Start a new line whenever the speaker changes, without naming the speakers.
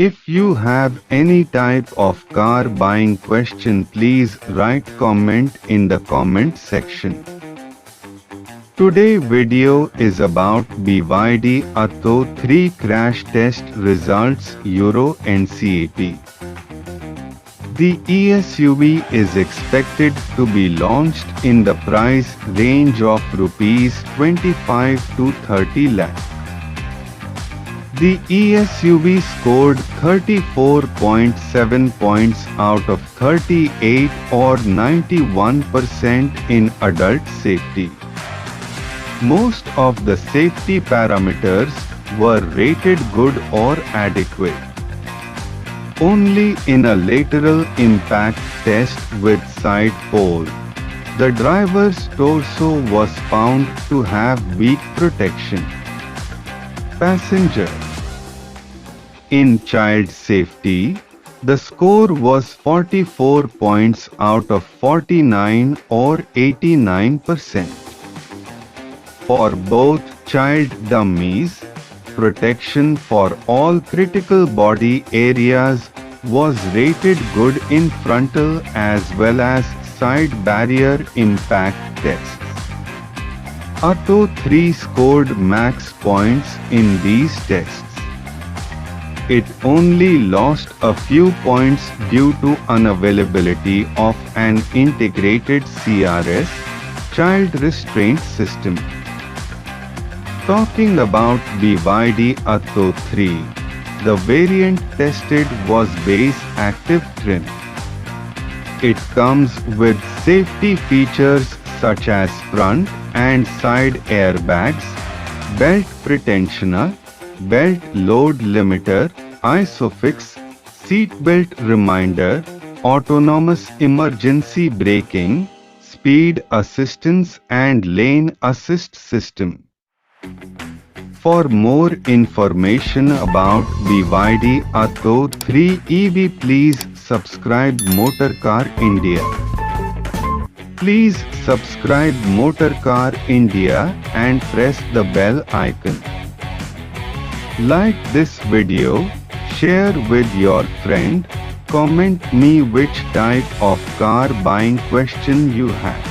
If you have any type of car buying question, please write comment in the comment section. Today video is about BYD Atto 3 crash test results Euro NCAP. The ESUV is expected to be launched in the price range of Rs 25 to 30 lakh. The ESUV scored 34.7 points out of 38 or 91% in adult safety. Most of the safety parameters were rated good or adequate. Only in a lateral impact test with side pole, the driver's torso was found to have weak protection. Passenger. In child safety, the score was 44 points out of 49 or 89%. For both child dummies, protection for all critical body areas was rated good in frontal as well as side barrier impact tests. Atto 3 scored max points in these tests. It only lost a few points due to unavailability of an integrated CRS, child restraint system. Talking about BYD Atto 3, the variant tested was base active trim. It comes with safety features such as front and side airbags, belt pretensioner, belt load limiter, ISOFIX, seatbelt reminder, autonomous emergency braking, speed assistance and lane assist system. For more information about BYD Atto 3 EV, please subscribe Motorcar India. Please subscribe Motorcar India and press the bell icon. Like this video, share with your friend, comment me which type of car buying question you have.